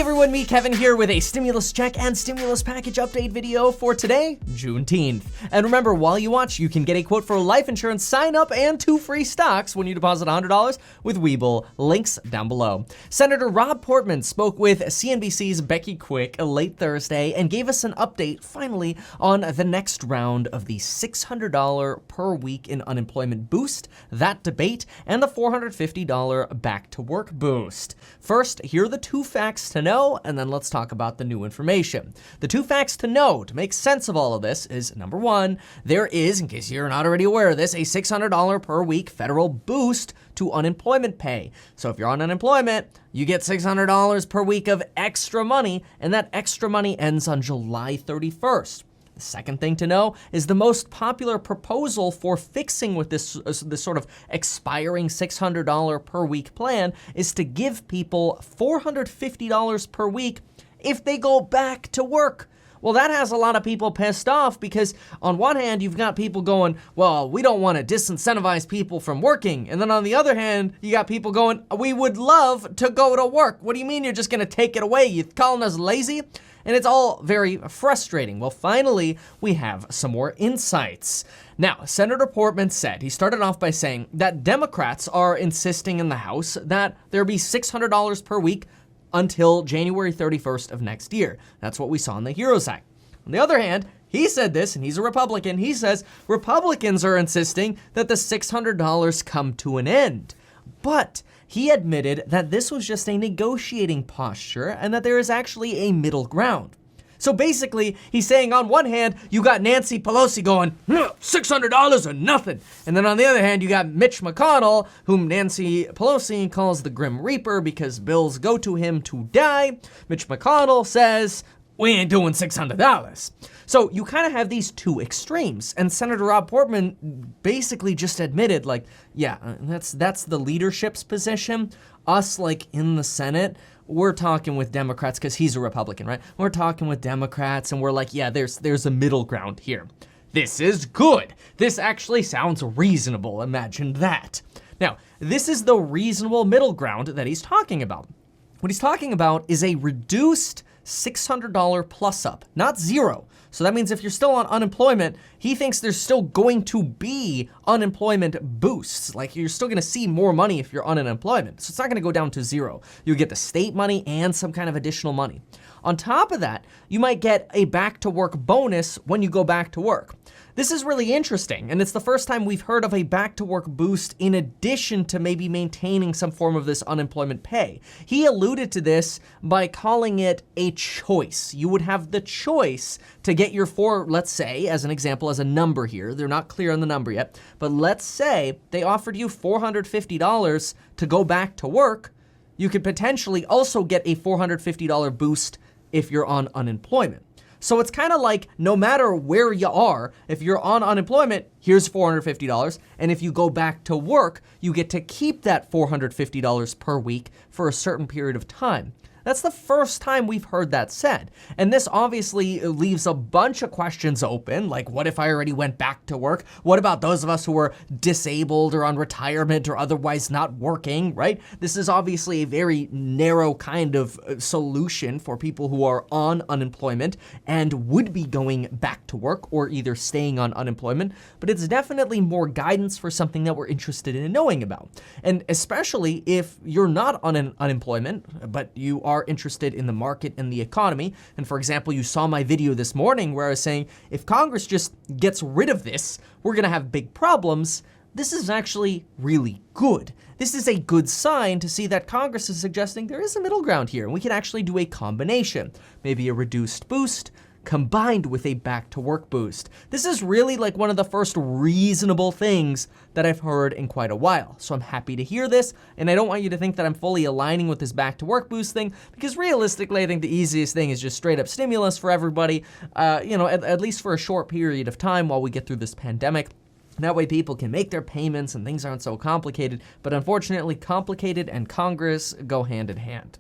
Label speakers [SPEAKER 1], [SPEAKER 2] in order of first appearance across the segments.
[SPEAKER 1] everyone, me Kevin here with a stimulus check and stimulus package update video for today, Juneteenth. And remember, while you watch, you can get a quote for life insurance, sign up, and 2 free stocks when you deposit $100 with Webull. Links down below. Senator Rob Portman spoke with CNBC's Becky Quick late Thursday and gave us an update, finally, on the next round of the $600 per week in unemployment boost, that debate, and the $450 back to work boost. First, here are the 2 facts to know, and then let's talk about the new information. The 2 facts to know to make sense of all of this is, number 1, there is, in case you're not already aware of this, a $600 per week federal boost to unemployment pay. So if you're on unemployment, you get $600 per week of extra money, and that extra money ends on July 31st. The second thing to know is the most popular proposal for fixing with this sort of expiring $600 per week plan is to give people $450 per week if they go back to work. Well, that has a lot of people pissed off because on one hand, you've got people going, well, we don't want to disincentivize people from working. And then on the other hand, you got people going, we would love to go to work. What do you mean you're just going to take it away? You calling us lazy? And it's all very frustrating. Well, finally, we have some more insights. Now, Senator Portman said, he started off by saying that Democrats are insisting in the House that there be $600 per week until January 31st of next year. That's what we saw in the HEROES Act. On the other hand, he said this, and he's a Republican, he says Republicans are insisting that the $600 come to an end. But he admitted that this was just a negotiating posture and that there is actually a middle ground. So basically, he's saying on one hand, you got Nancy Pelosi going, $600 or nothing. And then on the other hand, you got Mitch McConnell, whom Nancy Pelosi calls the Grim Reaper because bills go to him to die. Mitch McConnell says, we ain't doing $600. So you kind of have these 2 extremes. And Senator Rob Portman basically just admitted, like, yeah, that's the leadership's position. Us, like, in the Senate, we're talking with Democrats because he's a Republican, right? We're talking with Democrats and we're like, yeah, there's a middle ground here. This is good. This actually sounds reasonable. Imagine that. Now, this is the reasonable middle ground that he's talking about. What he's talking about is a reduced $600 plus up, not zero. So that means if you're still on unemployment, he thinks there's still going to be unemployment boosts. Like you're still gonna see more money if you're on unemployment. So it's not gonna go down to zero. You get the state money and some kind of additional money. On top of that, you might get a back to work bonus when you go back to work. This is really interesting, and it's the first time we've heard of a back to work boost in addition to maybe maintaining some form of this unemployment pay. He alluded to this by calling it a choice. You would have the choice to get your let's say, as an example, as a number here, they're not clear on the number yet, but let's say they offered you $450 to go back to work. You could potentially also get a $450 boost if you're on unemployment. So it's kind of like no matter where you are, if you're on unemployment, here's $450. And if you go back to work, you get to keep that $450 per week for a certain period of time. That's the first time we've heard that said. And this obviously leaves a bunch of questions open, like what if I already went back to work? What about those of us who are disabled or on retirement or otherwise not working, right? This is obviously a very narrow kind of solution for people who are on unemployment and would be going back to work or either staying on unemployment, but it's definitely more guidance for something that we're interested in knowing about. And especially if you're not on unemployment, but you are interested in the market and the economy. And for example, you saw my video this morning where I was saying, if Congress just gets rid of this, we're gonna have big problems. This is actually really good. This is a good sign to see that Congress is suggesting there is a middle ground here and we can actually do a combination, maybe a reduced boost combined with a back to work boost. This is really like one of the first reasonable things that I've heard in quite a while. So I'm happy to hear this, and I don't want you to think that I'm fully aligning with this back to work boost thing, because realistically, I think the easiest thing is just straight up stimulus for everybody, at least for a short period of time while we get through this pandemic. That way people can make their payments and things aren't so complicated, but unfortunately complicated and Congress go hand in hand.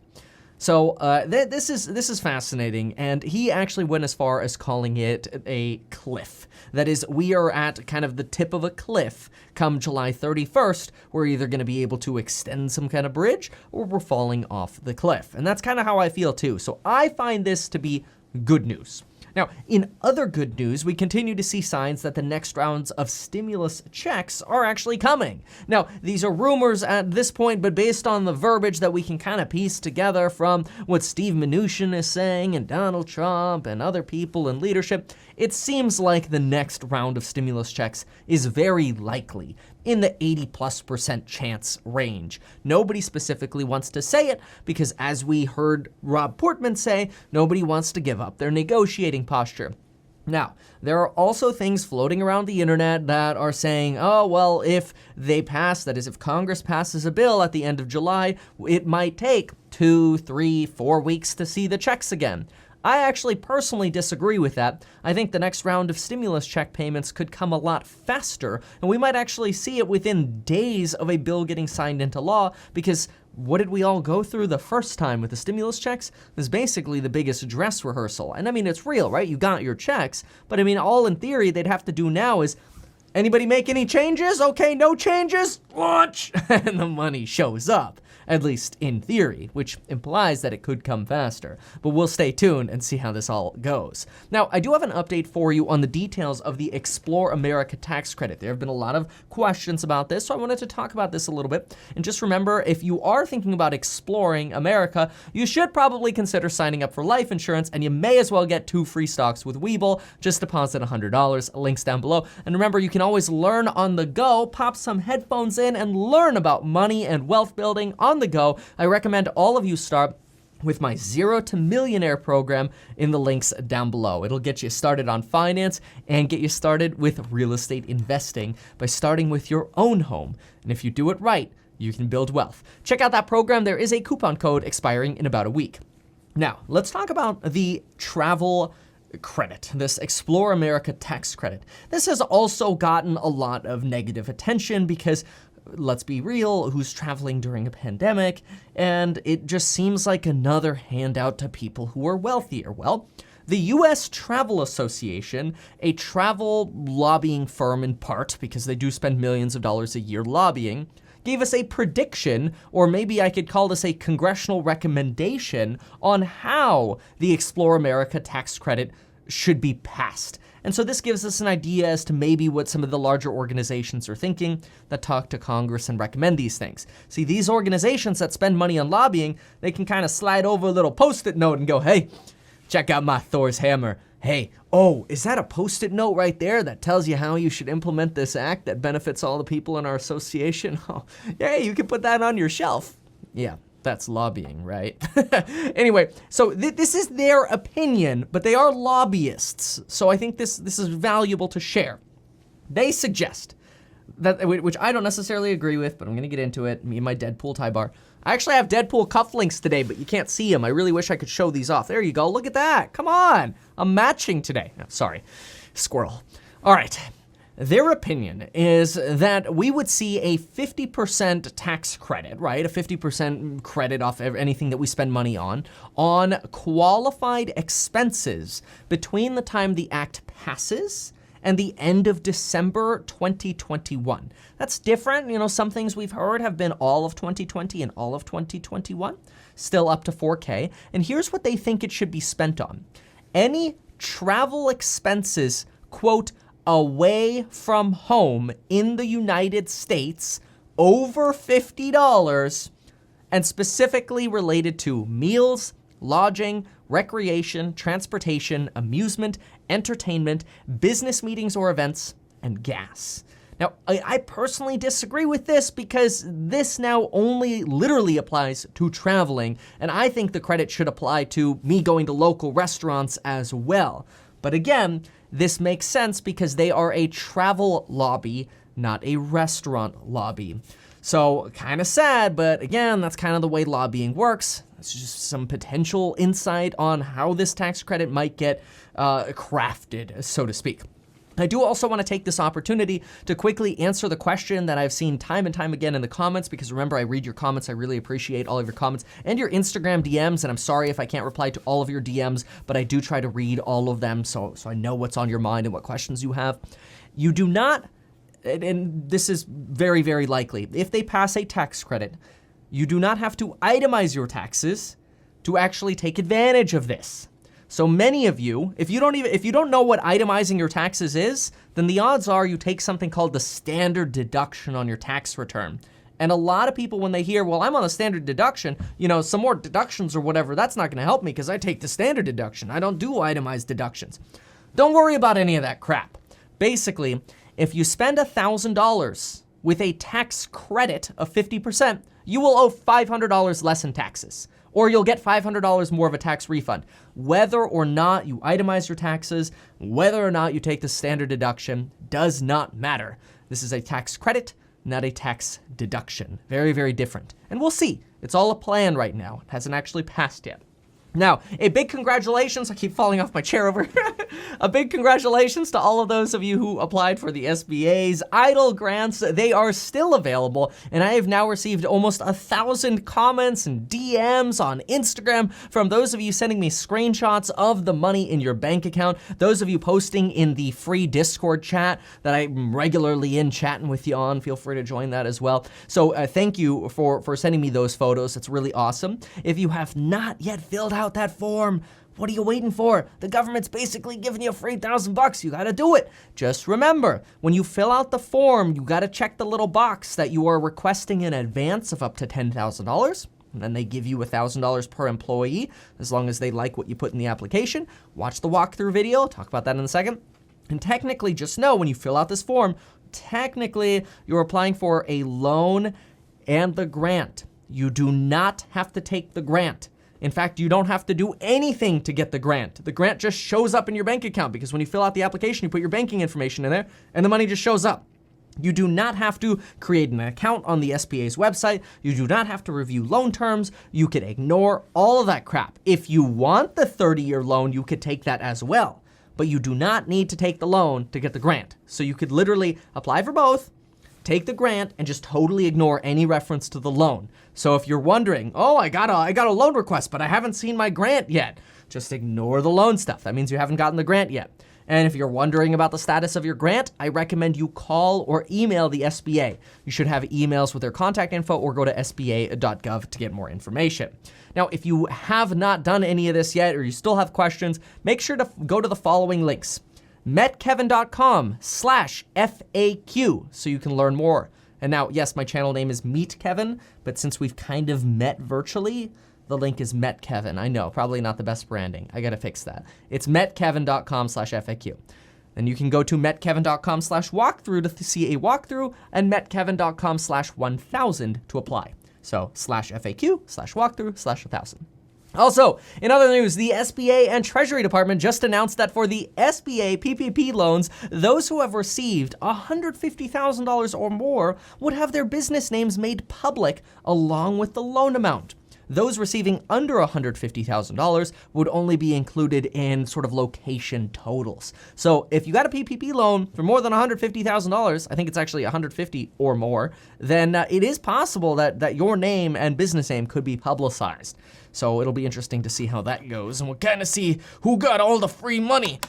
[SPEAKER 1] So this is fascinating, and he actually went as far as calling it a cliff. That is, we are at kind of the tip of a cliff come July 31st. We're either going to be able to extend some kind of bridge, or we're falling off the cliff. And that's kind of how I feel too. So I find this to be good news. Now, in other good news, we continue to see signs that the next rounds of stimulus checks are actually coming. Now, these are rumors at this point, but based on the verbiage that we can kind of piece together from what Steve Mnuchin is saying and Donald Trump and other people in leadership, it seems like the next round of stimulus checks is very likely, in the 80+% chance range. Nobody specifically wants to say it because, as we heard Rob Portman say, nobody wants to give up their negotiating posture. Now, there are also things floating around the internet that are saying, oh, well, if they pass, that is, if Congress passes a bill at the end of July, it might take 2, 3, 4 weeks to see the checks again. I actually personally disagree with that. I think the next round of stimulus check payments could come a lot faster, and we might actually see it within days of a bill getting signed into law, because what did we all go through the first time with the stimulus checks? It was basically the biggest dress rehearsal. And I mean, it's real, right? You got your checks, but I mean, all in theory they'd have to do now is, anybody make any changes? Okay, no changes? Watch! And the money shows up. At least in theory, which implies that it could come faster. But we'll stay tuned and see how this all goes. Now, I do have an update for you on the details of the Explore America tax credit. There have been a lot of questions about this, so I wanted to talk about this a little bit. And just remember, if you are thinking about exploring America, you should probably consider signing up for life insurance, and you may as well get 2 free stocks with Webull. Just deposit $100, links down below. And remember, you can always learn on the go, pop some headphones in, and learn about money and wealth building on the go. I recommend all of you start with my 0 to Millionaire program in the links down below. It'll get you started on finance and get you started with real estate investing by starting with your own home. And if you do it right, you can build wealth. Check out that program. There is a coupon code expiring in about a week. Now, let's talk about the travel credit, this Explore America tax credit. This has also gotten a lot of negative attention because, let's be real, who's traveling during a pandemic? And it just seems like another handout to people who are wealthier. Well, the U.S. Travel Association, a travel lobbying firm in part, because they do spend millions of dollars a year lobbying, gave us a prediction, or maybe I could call this a congressional recommendation, on how the Explore America tax credit should be passed. And so this gives us an idea as to maybe what some of the larger organizations are thinking that talk to Congress and recommend these things. See, these organizations that spend money on lobbying, they can kind of slide over a little Post-it note and go, hey, check out my Thor's hammer. Hey, oh, is that a Post-it note right there that tells you how you should implement this act that benefits all the people in our association? Oh, yeah, you can put that on your shelf. Yeah. That's lobbying, right? Anyway, so this is their opinion, but they are lobbyists. So I think this is valuable to share. They suggest that, which I don't necessarily agree with, but I'm going to get into it. Me and my Deadpool tie bar. I actually have Deadpool cufflinks today, but you can't see them. I really wish I could show these off. There you go. Look at that. Come on. I'm matching today. Oh, sorry. Squirrel. All right. Their opinion is that we would see a 50% tax credit, right? A 50% credit off anything that we spend money on qualified expenses between the time the act passes and the end of December 2021. That's different. You know, some things we've heard have been all of 2020 and all of 2021, still up to $4K. And here's what they think it should be spent on. Any travel expenses, quote, away from home in the United States over $50, and specifically related to meals, lodging, recreation, transportation, amusement, entertainment, business meetings or events, and gas. Now, I personally disagree with this because this now only literally applies to traveling, and I think the credit should apply to me going to local restaurants as well. But again, this makes sense because they are a travel lobby, not a restaurant lobby. So kind of sad, but again, that's kind of the way lobbying works. It's just some potential insight on how this tax credit might get crafted, so to speak. I do also want to take this opportunity to quickly answer the question that I've seen time and time again in the comments, because remember, I read your comments. I really appreciate all of your comments and your Instagram DMs, and I'm sorry if I can't reply to all of your DMs, but I do try to read all of them so I know what's on your mind and what questions you have. You do not, and this is very, very likely, if they pass a tax credit, you do not have to itemize your taxes to actually take advantage of this. So many of you, if you don't know what itemizing your taxes is, then the odds are you take something called the standard deduction on your tax return. And a lot of people, when they hear, well, I'm on a standard deduction, some more deductions or whatever, that's not gonna help me because I take the standard deduction. I don't do itemized deductions. Don't worry about any of that crap. Basically, if you spend $1,000 with a tax credit of 50%, you will owe $500 less in taxes, or you'll get $500 more of a tax refund. Whether or not you itemize your taxes, whether or not you take the standard deduction, does not matter. This is a tax credit, not a tax deduction. Very, very different. And we'll see. It's all a plan right now. It hasn't actually passed yet. Now, a big congratulations, I keep falling off my chair over here. A big congratulations to all of those of you who applied for the SBA's EIDL grants. They are still available, and I have now received almost 1,000 comments and DMs on Instagram from those of you sending me screenshots of the money in your bank account, those of you posting in the free Discord chat that I'm regularly in chatting with you on. Feel free to join that as well. So thank you for sending me those photos. It's really awesome. If you have not yet filled out that form, what are you waiting for? The government's basically giving you a free $1,000. You gotta do it. Just remember, when you fill out the form, you gotta check the little box that you are requesting an advance of up to $10,000. And then they give you $1,000 per employee, as long as they like what you put in the application. Watch the walkthrough video, I'll talk about that in a second. And technically, just know when you fill out this form, technically you're applying for a loan and the grant. You do not have to take the grant. In fact, you don't have to do anything to get the grant. The grant just shows up in your bank account because when you fill out the application, you put your banking information in there and the money just shows up. You do not have to create an account on the SBA's website. You do not have to review loan terms. You could ignore all of that crap. If you want the 30-year loan, you could take that as well. But you do not need to take the loan to get the grant. So you could literally apply for both, take the grant, and just totally ignore any reference to the loan. So if you're wondering, oh, I got a loan request, but I haven't seen my grant yet, just ignore the loan stuff. That means you haven't gotten the grant yet. And if you're wondering about the status of your grant, I recommend you call or email the SBA. You should have emails with their contact info or go to sba.gov to get more information. Now, if you have not done any of this yet or you still have questions, make sure to go to the following links. metkevin.com/FAQ so you can learn more. And now, yes, my channel name is Meet Kevin, but since we've kind of met virtually, the link is metkevin. I know, probably not the best branding. I gotta fix that. It's metkevin.com/FAQ. Then you can go to metkevin.com/walkthrough to see a walkthrough and metkevin.com/1000 to apply. So /FAQ/walkthrough/1000. Also, in other news, the SBA and Treasury Department just announced that for the SBA PPP loans, those who have received $150,000 or more would have their business names made public along with the loan amount. Those receiving under $150,000 would only be included in sort of location totals. So if you got a PPP loan for more than $150,000, I think it's actually $150 or more, then it is possible that your name and business name could be publicized. So it'll be interesting to see how that goes, and we'll kind of see who got all the free money.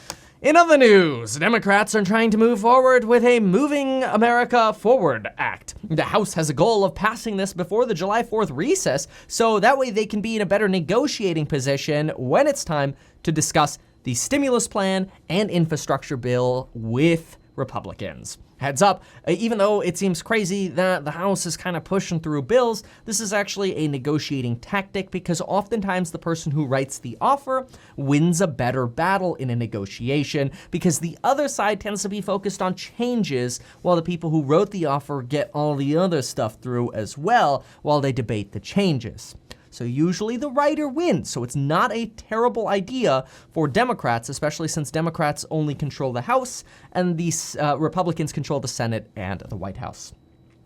[SPEAKER 1] In other news, Democrats are trying to move forward with a Moving America Forward Act. The House has a goal of passing this before the July 4th recess, so that way they can be in a better negotiating position when it's time to discuss the stimulus plan and infrastructure bill with Republicans. Heads up, even though it seems crazy that the House is kind of pushing through bills, this is actually a negotiating tactic because oftentimes the person who writes the offer wins a better battle in a negotiation because the other side tends to be focused on changes while the people who wrote the offer get all the other stuff through as well while they debate the changes. So usually the writer wins, so it's not a terrible idea for Democrats, especially since Democrats only control the House and the Republicans control the Senate and the White House.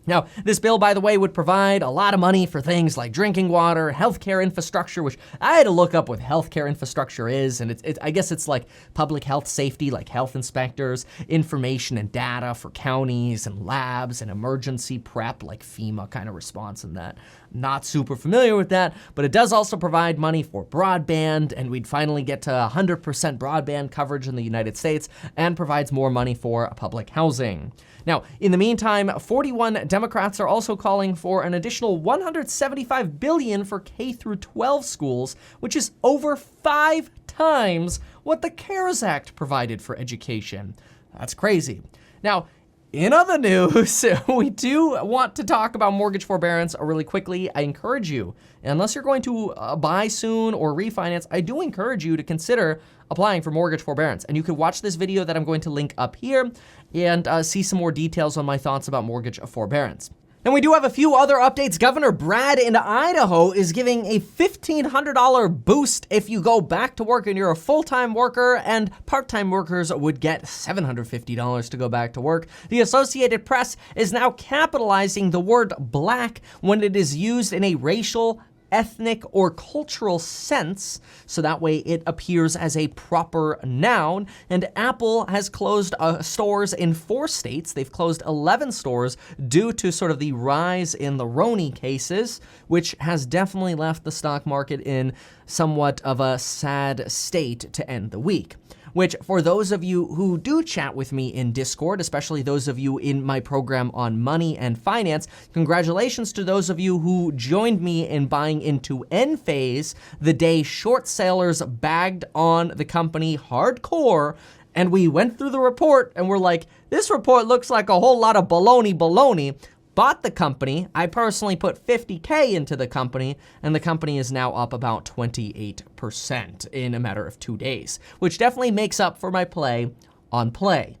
[SPEAKER 1] Now, this bill, by the way, would provide a lot of money for things like drinking water, healthcare infrastructure, which I had to look up what healthcare infrastructure is, and I guess it's like public health safety, like health inspectors, information and data for counties and labs, and emergency prep, like FEMA kind of response and that. Not super familiar with that, but it does also provide money for broadband, and we'd finally get to 100% broadband coverage in the United States, and provides more money for public housing. Now, in the meantime, 41 Democrats are also calling for an additional $175 billion for K-12 schools, which is over 5 times what the CARES Act provided for education. That's crazy. Now, in other news, we do want to talk about mortgage forbearance really quickly. I encourage you, unless you're going to buy soon or refinance, I do encourage you to consider applying for mortgage forbearance. And you could watch this video that I'm going to link up here and see some more details on my thoughts about mortgage forbearance. And we do have a few other updates. Governor Brad in Idaho is giving a $1,500 boost if you go back to work and you're a full-time worker, and part-time workers would get $750 to go back to work. The Associated Press is now capitalizing the word black when it is used in a racial, ethnic, or cultural sense, so that way it appears as a proper noun. And Apple has closed stores in 4 states. They've closed 11 stores due to sort of the rise in the Roni cases, which has definitely left the stock market in somewhat of a sad state to end the week. Which, for those of you who do chat with me in Discord, especially those of you in my program on money and finance, congratulations to those of you who joined me in buying into Enphase the day short sellers bagged on the company hardcore. And we went through the report and we're like, this report looks like a whole lot of baloney. Bought the company. I personally put $50K into the company, and the company is now up about 28% in a matter of 2 days, which definitely makes up for my play on Play.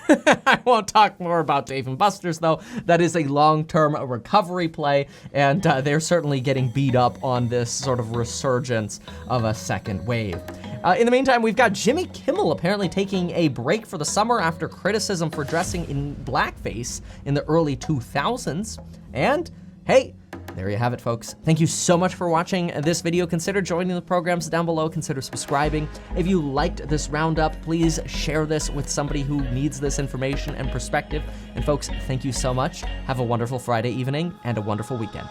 [SPEAKER 1] I won't talk more about Dave & Buster's, though. That is a long-term recovery play, and they're certainly getting beat up on this sort of resurgence of a second wave. In the meantime, we've got Jimmy Kimmel apparently taking a break for the summer after criticism for dressing in blackface in the early 2000s. And hey, there you have it, folks. Thank you so much for watching this video. Consider joining the programs down below. Consider subscribing. If you liked this roundup, please share this with somebody who needs this information and perspective. And folks, thank you so much. Have a wonderful Friday evening and a wonderful weekend.